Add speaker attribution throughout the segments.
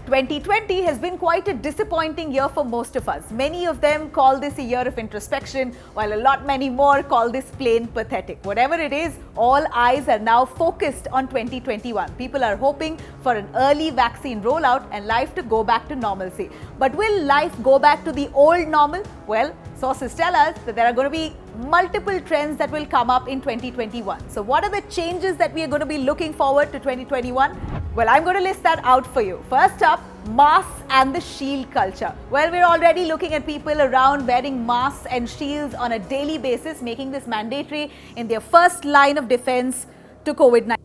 Speaker 1: 2020 has been quite a disappointing year for most of us. Many of them call this a year of introspection, while a lot many more call this plain pathetic. Whatever it is, all eyes are now focused on 2021. People are hoping for an early vaccine rollout and life to go back to normalcy. But will life go back to the old normal? Well, sources tell us that there are going to be multiple trends that will come up in 2021. So what are the changes that we are going to be looking forward to 2021? Well, I'm going to list that out for you. First up, masks and the shield culture. Well, we're already looking at people around wearing masks and shields on a daily basis, making this mandatory in their first line of defense to COVID-19.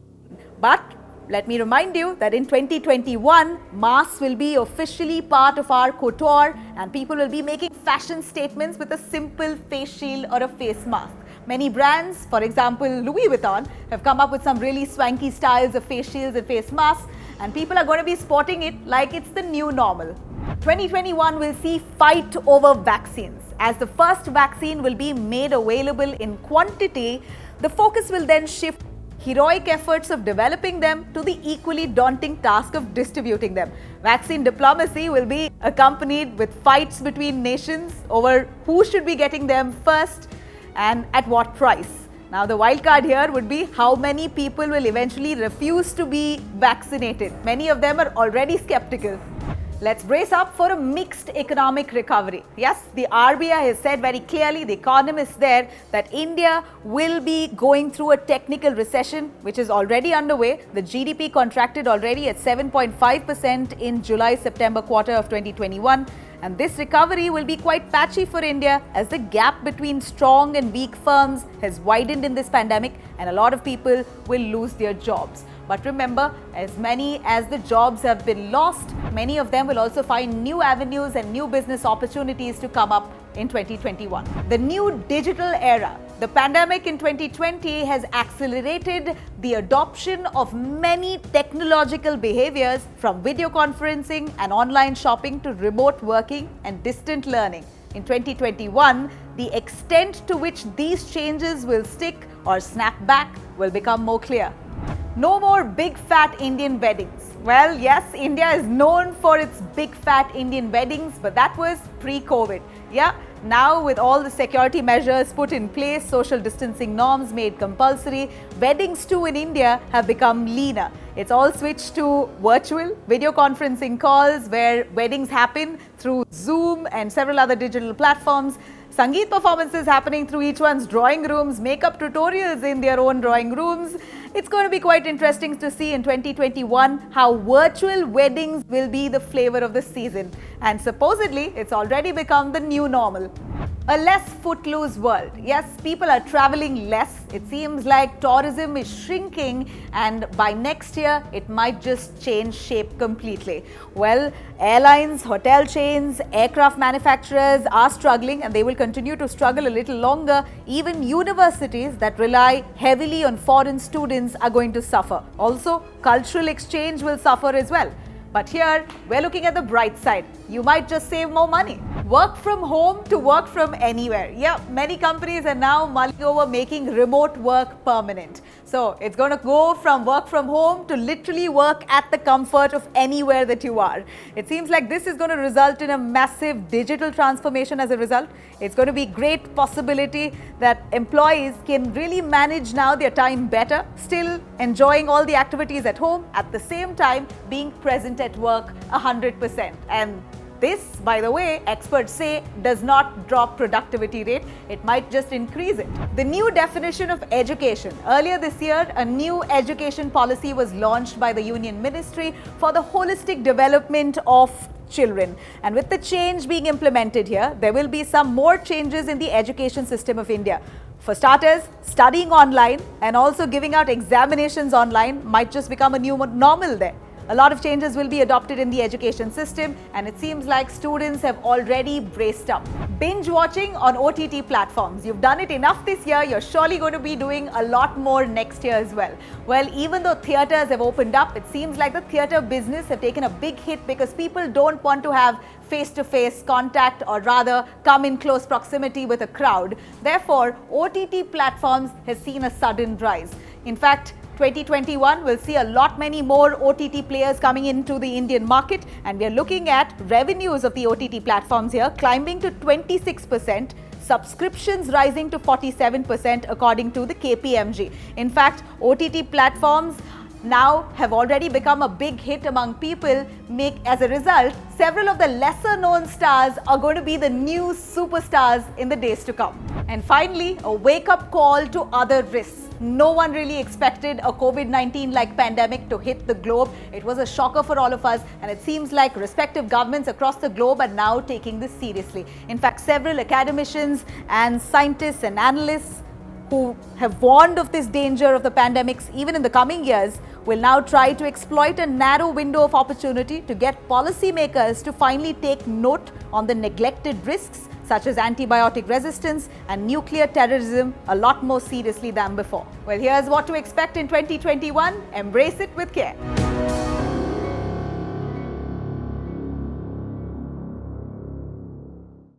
Speaker 1: But let me remind you that in 2021, masks will be officially part of our couture and people will be making fashion statements with a simple face shield or a face mask. Many brands, for example Louis Vuitton, have come up with some really swanky styles of face shields and face masks, and people are going to be sporting it like it's the new normal. 2021 will see fight over vaccines. As the first vaccine will be made available in quantity, the focus will then shift heroic efforts of developing them to the equally daunting task of distributing them. Vaccine diplomacy will be accompanied with fights between nations over who should be getting them first and at what price. Now, the wild card here would be how many people will eventually refuse to be vaccinated. Many of them are already skeptical. Let's brace up for a mixed economic recovery. Yes, the RBI has said very clearly, the economists there, that India will be going through a technical recession, which is already underway. The GDP contracted already at 7.5% in July-September quarter of 2021. And this recovery will be quite patchy for India as the gap between strong and weak firms has widened in this pandemic and a lot of people will lose their jobs. But remember, as many as the jobs have been lost, many of them will also find new avenues and new business opportunities to come up in 2021. The new digital era. The pandemic in 2020 has accelerated the adoption of many technological behaviors, from video conferencing and online shopping to remote working and distant learning. In 2021, the extent to which these changes will stick or snap back will become more clear. No more big fat Indian weddings. Well, yes, India is known for its big fat Indian weddings, but that was pre-COVID. Yeah, now with all the security measures put in place, social distancing norms made compulsory, weddings too in India have become leaner. It's all switched to virtual video conferencing calls where weddings happen through Zoom and several other digital platforms. Sangeet performances happening through each one's drawing rooms, makeup tutorials in their own drawing rooms. It's going to be quite interesting to see in 2021 how virtual weddings will be the flavor of the season. And supposedly, it's already become the new normal. A less footloose world. Yes, people are traveling less. It seems like tourism is shrinking and by next year, it might just change shape completely. Well, airlines, hotel chains, aircraft manufacturers are struggling and they will continue to struggle a little longer. Even universities that rely heavily on foreign students are going to suffer. Also, cultural exchange will suffer as well. But here, we're looking at the bright side. You might just save more money. Work from home to work from anywhere. Yeah, many companies are now mulling over making remote work permanent. So it's going to go from work from home to literally work at the comfort of anywhere that you are. It seems like this is going to result in a massive digital transformation as a result. It's going to be great possibility that employees can really manage now their time better, still enjoying all the activities at home, at the same time being present at work 100%. And this, by the way, experts say does not drop productivity rate, it might just increase it. The new definition of education. Earlier this year, a new education policy was launched by the Union Ministry for the holistic development of children. And with the change being implemented here, there will be some more changes in the education system of India. For starters, studying online and also giving out examinations online might just become a new normal there. A lot of changes will be adopted in the education system and it seems like students have already braced up. Binge watching on OTT platforms. You've done it enough this year, you're surely going to be doing a lot more next year as well. Well, even though theatres have opened up, it seems like the theatre business have taken a big hit because people don't want to have face-to-face contact or rather come in close proximity with a crowd. Therefore, OTT platforms has seen a sudden rise. In fact, 2021 will see a lot many more OTT players coming into the Indian market, and we are looking at revenues of the OTT platforms here climbing to 26%, subscriptions rising to 47% according to the KPMG. In fact, OTT platforms now have already become a big hit among people. As a result, several of the lesser known stars are going to be the new superstars in the days to come. And finally, a wake-up call to other risks. No one really expected a COVID-19 like pandemic to hit the globe. It was a shocker for all of us, and it seems like respective governments across the globe are now taking this seriously. In fact, several academicians and scientists and analysts who have warned of this danger of the pandemics even in the coming years will now try to exploit a narrow window of opportunity to get policymakers to finally take note on the neglected risks such as antibiotic resistance and nuclear terrorism a lot more seriously than before. Well, here's what to expect in 2021. Embrace it with care.